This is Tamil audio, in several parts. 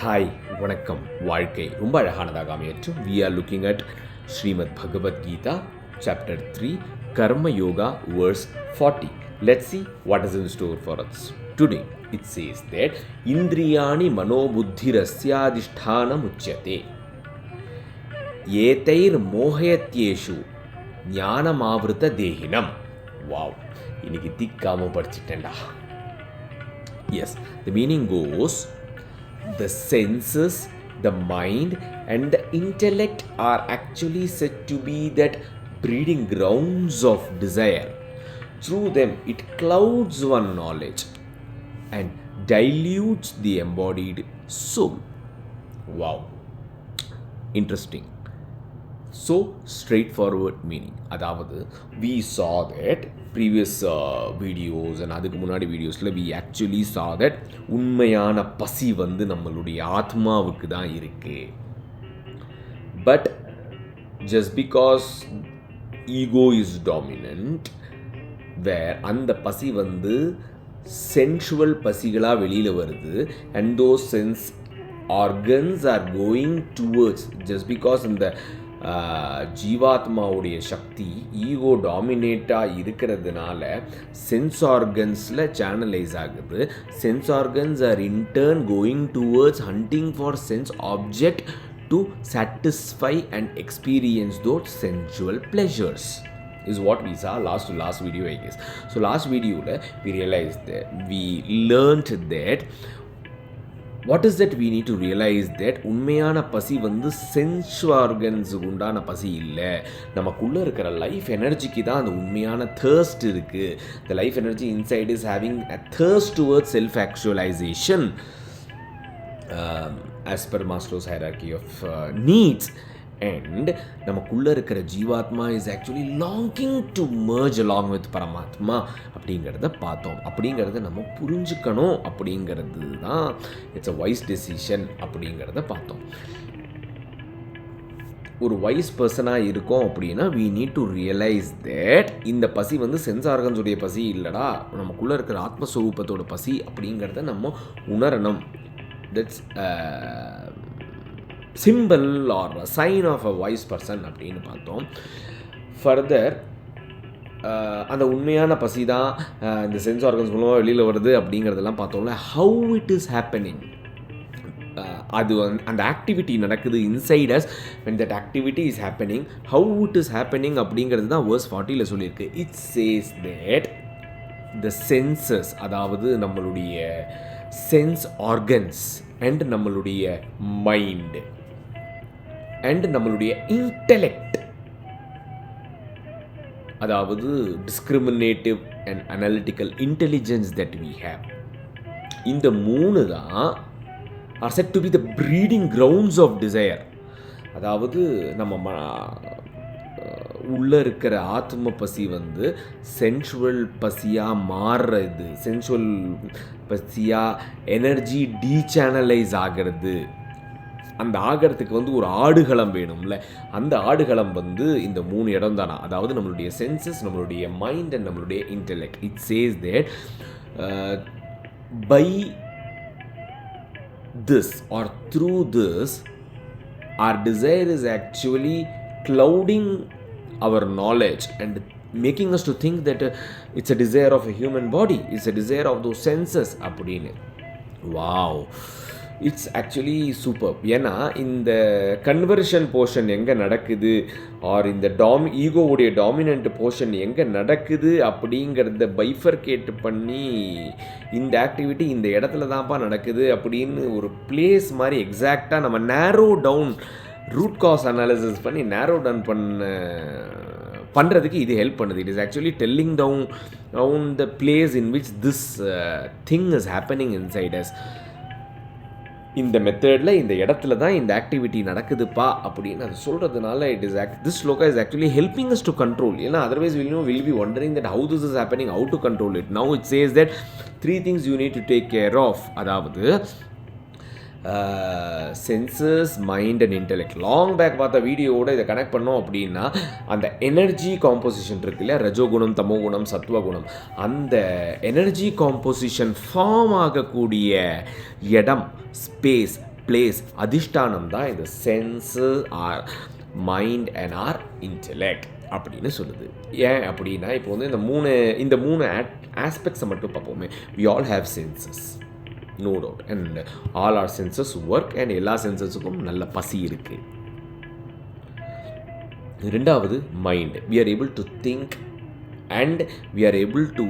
ஹாய் வணக்கம். வாழ்க்கை ரொம்ப அழகானதாக அமையற்றும். We are looking at Srimad Bhagavad Gita, chapter 3, Karma Yoga, verse 40. Let's see what is in store for us. Today, it says that Indriyani manobuddhirasyadhishthanam uchyate. Etair mohayatyeshu ஞானமாவிருத்த தேகினம். வாவ், இன்னைக்கு திக்காம படிச்சுட்டேன்டா. Yes, the meaning goes, the senses, the mind and the intellect are actually said to be that breeding grounds of desire. Through them it clouds one knowledge and dilutes the embodied soul. Wow, interesting. So straightforward meaning. அதாவது we saw that previous videos and அதுக்கு முன்னாடி வீடியோஸில் we actually saw that உண்மையான பசி வந்து நம்மளுடைய ஆத்மாவுக்கு தான் இருக்கு. But just because ego is dominant, where அந்த பசி வந்து sensual பசிகளாக வெளியில் வருது, and those sense organs are going towards, just because இந்த ஜீவாத்மாவுடைய சக்தி ஈகோ டாமினேட்டாக இருக்கிறதுனால சென்ஸ் ஆர்கன்ஸில் சேனலைஸ் ஆகுது. Sense organs R intern going towards hunting for sense object to satisfy and experience those sensual pleasures is what we saw last video, I guess. So last video we realized that we learned that what is that we need to realize that உண்மையான பசி வந்து சென்ஸ் ஆர்கன்ஸுக்கு உண்டான பசி இல்லை, நமக்குள்ளே இருக்கிற லைஃப் எனர்ஜிக்கு தான் அந்த உண்மையான thirst இருக்குது. The life energy inside is having a thirst towards self-actualization as per Maslow's hierarchy of needs. And நமக்குள்ளே இருக்கிற jivatma is actually longing to merge along with paramatma அப்படிங்கிறத பார்த்தோம். அப்படிங்கிறத நம்ம புரிஞ்சுக்கணும் அப்படிங்கிறது தான் இட்ஸ் அ வைஸ் டெசிஷன் அப்படிங்கிறத பார்த்தோம். ஒரு வைஸ் பர்சனாக இருக்கோம் அப்படின்னா we need to realize that இந்த பசி வந்து சென்ஸ் ஆர்கன்ஸுடைய பசி இல்லைடா, நமக்குள்ளே இருக்கிற ஆத்மஸ்வரூபத்தோட பசி அப்படிங்கிறத நம்ம உணரணும். That's simple or sign of a wise person அப்படின்னு பார்த்தோம். ஃபர்தர் அந்த உண்மையான பசி தான் இந்த சென்ஸ் ஆர்கன்ஸ் மூலமாக வெளியில் வருது அப்படிங்கிறதெல்லாம் பார்த்தோம்ல. ஹவு இட் இஸ் ஹேப்பனிங், அது அந்த ஆக்டிவிட்டி நடக்குது inside as. when that activity is happening, how it is happening அப்படிங்கிறது தான் verse 40ல் சொல்லியிருக்கு. it says that the senses, அதாவது நம்மளுடைய சென்ஸ் ஆர்கன்ஸ் அண்ட் நம்மளுடைய மைண்ட் அண்ட் நம்மளுடைய இன்டெலெக்ட், அதாவது discriminative and analytical intelligence that we have, இந்த மூணு தான் are said to be the breeding grounds of desire. அதாவது நம்ம உள்ளே இருக்கிற ஆத்ம பசி வந்து சென்சுவல் பசியாக மாறுறது, சென்சுவல் பசியாக எனர்ஜி டீசேனலைஸ் ஆகிறது. அந்த ஆகிறதுக்கு வந்து ஒரு ஆடுகளம் வேணும்ல, அந்த ஆடுகளம் வந்து இந்த மூணு இடம் தானா, அதாவது நம்மளுடைய சென்சஸ், நம்மளுடைய மைண்ட் அண்ட் நம்மளுடைய intellect. It says that by this or through this our desire is actually clouding our knowledge and making us to think that it's a desire of a human body, it's a desire of those senses அப்படின்னு. wow, it's actually super. ஏன்னா இந்த கன்வர்ஷன் போர்ஷன் எங்கே நடக்குது ஆர் இந்த ஈகோவுடைய டாமினன்ட் போர்ஷன் எங்கே நடக்குது அப்படிங்கிறத பைஃபர்கேட் பண்ணி இந்த ஆக்டிவிட்டி இந்த இடத்துல தான்ப்பா நடக்குது அப்படின்னு ஒரு பிளேஸ் மாதிரி எக்ஸாக்டாக நம்ம நேரோ டவுன் ரூட் காஸ் அனாலிசிஸ் பண்ணி நேரோ டவுன் பண்ணுறதுக்கு இது ஹெல்ப் பண்ணுது. It is actually telling down the place in which this thing is happening inside us. இந்த மெத்தடில் இந்த இடத்துல தான் இந்த ஆக்டிவிட்டி நடக்குதுப்பா அப்படின்னு அது சொல்கிறதுனால it is this shloka is actually helping us to control. ஏன்னா otherwise will be wondering that how this is happening, how to control it. Now it says that 3 things you need to take care of, அதாவது senses, mind and intellect. Long back பார்த்த வீடியோவோட இதை கனெக்ட் பண்ணோம் அப்படின்னா அந்த எனர்ஜி காம்போசிஷன் இருக்கு இல்லையா, ரஜோகுணம், தமோகுணம், சத்வகுணம், அந்த எனர்ஜி காம்போசிஷன் ஃபார்ம் ஆகக்கூடிய இடம், ஸ்பேஸ், பிளேஸ் அதிஷ்டானம் தான் இந்த sense our mind and our intellect அப்படின்னு சொல்லுது. ஏன் அப்படின்னா இப்போ வந்து இந்த மூணு ஆஸ்பெக்ட்ஸை மட்டும் பார்ப்போமே. We all have senses, no doubt, and all our senses work, and எல்லா சென்சஸுக்கும் நல்ல பசி இருக்குது. ரெண்டாவது mind. We are able to think and we are able to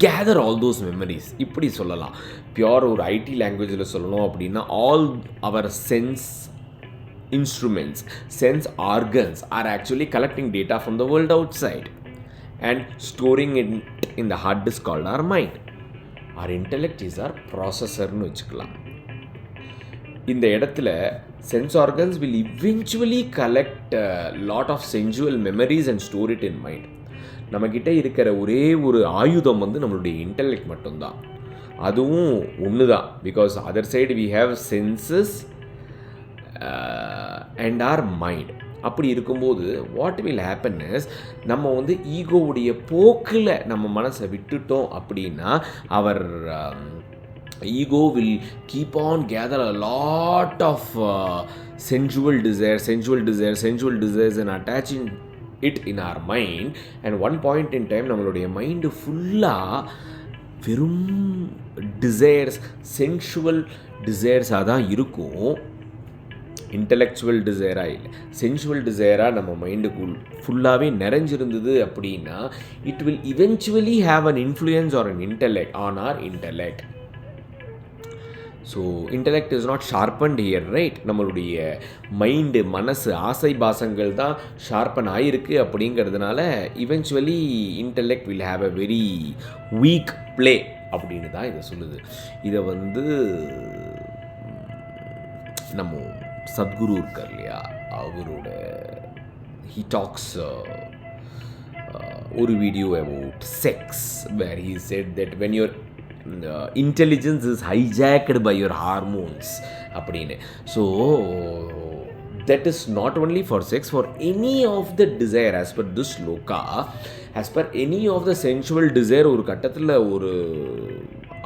gather all those memories. இப்படி சொல்லலாம். பியோர் ஒரு ஐடி லாங்குவேஜில் சொல்லணும் அப்படின்னா all our sense instruments, sense organs are actually collecting data from the world outside and storing it in the hard disk called our mind. Our intellect is our processor nu vechikalam. இந்த இடத்துல sense organs will eventually collect a lot of sensual memories and store it in mind. நம்மக்கிட்ட இருக்கிற ஒரே ஒரு ஆயுதம் வந்து நம்மளுடைய இன்டெலெக்ட் மட்டும்தான். அதுவும் ஒன்று தான். Because other side we have senses and our mind. அப்படி இருக்கும்போது வாட் வில் ஹேப்பன் இஸ், நம்ம வந்து ஈகோவுடைய போக்கில் நம்ம மனசை விட்டுட்டோம் அப்படின்னா அவர் ego will keep on gather a lot of sensual desires and attaching it in our mind, and one point in time நம்மளுடைய மைண்டு ஃபுல்லாக வெறும் டிசைர்ஸ், சென்சுவல் டிசைர்ஸாக தான் இருக்கும். இன்டலெக்சுவல் டிசைராக இல்லை, சென்சுவல் டிசைராக நம்ம மைண்டுக்குள் ஃபுல்லாகவே நிறைஞ்சிருந்தது அப்படின்னா it will eventually have an influence or an intellect on our intellect. So intellect is not sharpened here, right? நம்மளுடைய மைண்டு, மனசு, ஆசை பாசங்கள் தான் ஷார்பன் ஆகிருக்கு. அப்படிங்கிறதுனால eventually intellect will have a very weak play அப்படின்னு தான் இதை சொல்லுது. இதை வந்து நம்ம சத்குரு இருக்கார் இல்லையா, அவரோட ஹி டாக்ஸ் ஒரு video about sex where he said that when your intelligence is hijacked by your hormones அப்படின்னு. So that is not only for sex, for any of the desire. As per this sloka, as per any of the sensual desire, ஒரு கட்டத்தில் ஒரு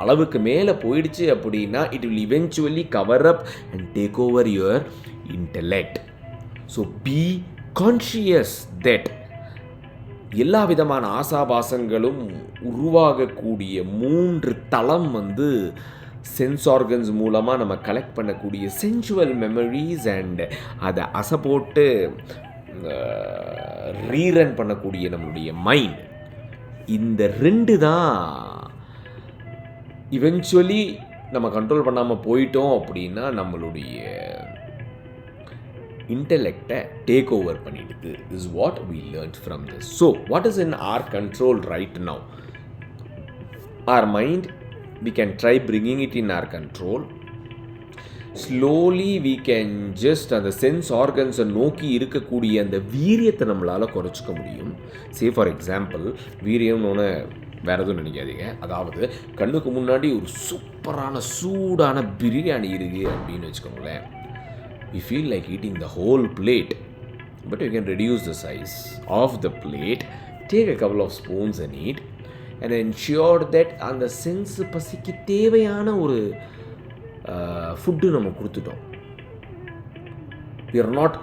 அளவுக்கு மேலே போயிடுச்சு அப்படின்னா it will eventually cover up and take over your intellect. So be conscious that எல்லா விதமான ஆசாபாசங்களும் உருவாகக்கூடிய 3 தளம் வந்து சென்ஸ் ஆர்கன்ஸ் மூலமாக நம்ம கலெக்ட் பண்ணக்கூடிய சென்சுவல் மெமரிஸ் அண்ட் அதை போட்டு ரீரன் பண்ணக்கூடிய நம்மளுடைய மைண்ட். இந்த 2 தான் இவென்ச்சுவலி நம்ம கண்ட்ரோல் பண்ணாமல் போயிட்டோம் அப்படின்னா நம்மளுடைய இன்டெலெக்டை டேக் ஓவர் பண்ணிடுது. Is what we learned from this. So what is in our control right now? Our mind, we can try bringing it in our control. Slowly we can just அந்த சென்ஸ் ஆர்கன்ஸை நோக்கி இருக்கக்கூடிய அந்த வீரியத்தை நம்மளால் குறைச்சிக்க முடியும். சே ஃபார் எக்ஸாம்பிள், வீரியம்னு வேறு எதுவும் நினைக்காதீங்க. அதாவது கண்ணுக்கு முன்னாடி ஒரு சூப்பரான சூடான பிரியாணி இருக்குது அப்படின்னு வச்சுக்கோங்களேன். You feel like eating the whole plate, but you can reduce the size of the plate, take a couple of spoons and eat, and ensure that அந்த சென்ஸ் பசிக்கு தேவையான ஒரு ஃபுட்டு நம்ம கொடுத்துட்டோம். We are not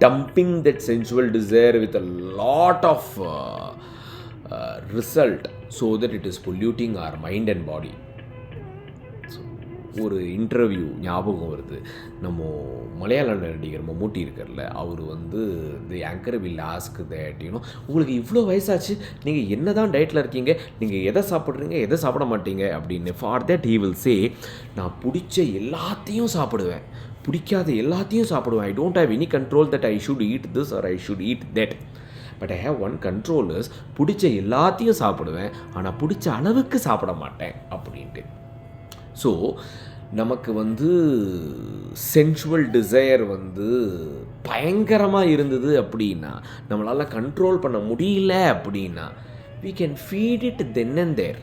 dumping that sensual desire with a lot of result so that it is polluting our mind and body. ஒரு இன்டர்வியூ ஞாபகம் வருது. நம்ம மலையாள நடிகர் மம்முட்டி இருக்கார்ல, அவர் வந்து தி ஆங்கர் வில் ஆஸ்க் தட் உங்களுக்கு இவ்வளோ வயசாச்சு, நீங்கள் என்ன தான் டயட்டில் இருக்கீங்க, நீங்கள் எதை சாப்பிட்றீங்க, எதை சாப்பிட மாட்டீங்க அப்படின்னு. For that he will say, நான் பிடிச்ச எல்லாத்தையும் சாப்பிடுவேன், பிடிக்காத எல்லாத்தையும் சாப்பிடுவேன். I don't have any control that I should eat this or I should eat that, but I have one control is, பிடிச்ச எல்லாத்தையும் சாப்பிடுவேன், ஆனால் பிடிச்ச அளவுக்கு சாப்பிட மாட்டேன் அப்படின்ட்டு. ஸோ நமக்கு வந்து சென்சுவல் டிசையர் வந்து பயங்கரமாக இருந்தது அப்படின்னா, நம்மளால் கண்ட்ரோல் பண்ண முடியல அப்படின்னா, we can feed it then and there.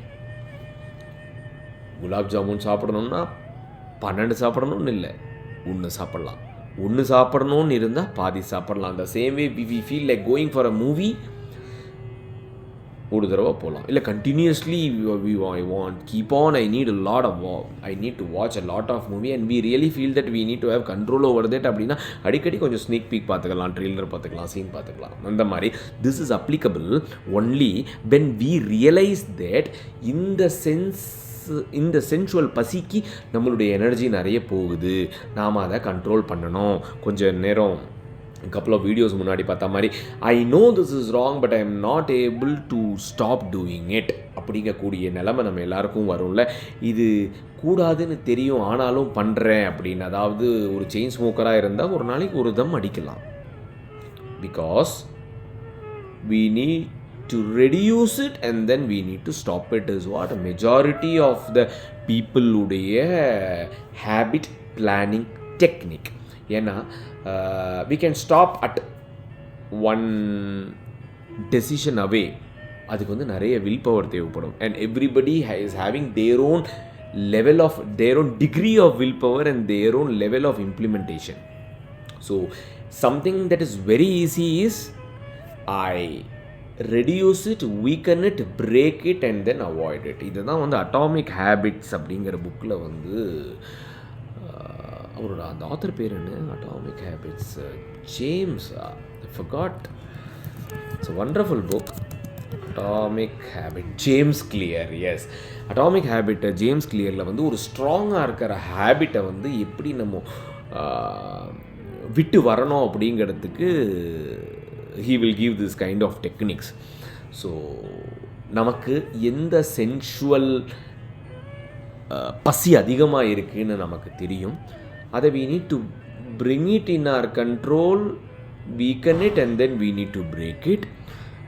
Gulab jamun சாப்பிடணும்னா 12 சாப்பிடணும்னு இல்லை, 1 சாப்பிட்லாம். 1 சாப்பிடணும்னு இருந்தால் பாதி சாப்பிட்லாம். அந்த same way we feel like going for a movie, ஒரு தடவை போகலாம். இல்லை continuously I want keep on, I need to watch a lot of movie and we really feel that we need to have control over that அப்படின்னா அடிக்கடி கொஞ்சம் ஸ்னீக் பீக் பார்த்துக்கலாம், ட்ரெய்லர் பார்த்துக்கலாம், சீன் பார்த்துக்கலாம். அந்த மாதிரி this is applicable only when we realize that இந்த சென்சுவல் பசிக்கு நம்மளுடைய எனர்ஜி நிறைய போகுது, நாம் அதை கண்ட்ரோல் பண்ணணும். கொஞ்சம் நேரம் கப்புள் ஆஃப் வீடியோஸ் முன்னாடி பார்த்த மாதிரி I know this is wrong but I am not able to stop doing it அப்படிங்கக்கூடிய நிலைமை நம்ம எல்லாருக்கும் வரும்ல. இது கூடாதுன்னு தெரியும் ஆனாலும் பண்ணுறேன் அப்படின்னு. அதாவது ஒரு செயின் ஸ்மோக்கராக இருந்தால் ஒரு நாளைக்கு ஒரு தம் அடிக்கலாம். Because we need to reduce it and then we need to stop it is what a majority of the people உடைய habit planning technique. ஏன்னா we can stop at one decision away. அதுக்கு வந்து நிறைய வில் பவர் தேவைப்படும். and everybody is having their own level of their own degree of willpower and their own level of implementation. So something that is very easy is I reduce it, weaken it, break it and then avoid it. இதுதான் வந்து அட்டாமிக் ஹேபிட்ஸ் அப்படிங்கிற புக்கில் வந்து அவரோட அந்த ஆத்தர் பேர் என்ன, Atomic Habits, James, I forgot. It's a wonderful book, Atomic Habit, James Clear. Yes, Atomic Habit James கிளியரில் வந்து ஒரு ஸ்ட்ராங்காக இருக்கிற ஹேபிட்டை வந்து எப்படி நம்ம விட்டு வரணும் அப்படிங்கிறதுக்கு he will give this kind of techniques. So நமக்கு எந்த சென்சுவல் பசி அதிகமாக இருக்குதுன்னு நமக்கு தெரியும். அதை we need to bring it in our control, weaken it and then we need to break it.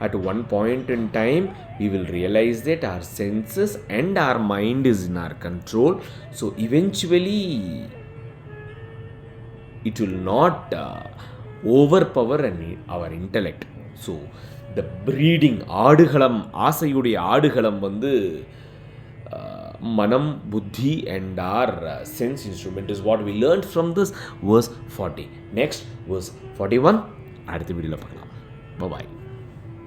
At one point in time we will realize that our senses and our mind is in our control. So eventually it will not overpower our intellect. So the breeding ஆடுகளம், ஆசையுடைய ஆடுகளம் வந்து மனம், புத்தி and our sense instrument is what we learned from this verse 40. Next verse 41 அடுத்த வீடியோவில் பார்க்கலாம். Bye bye.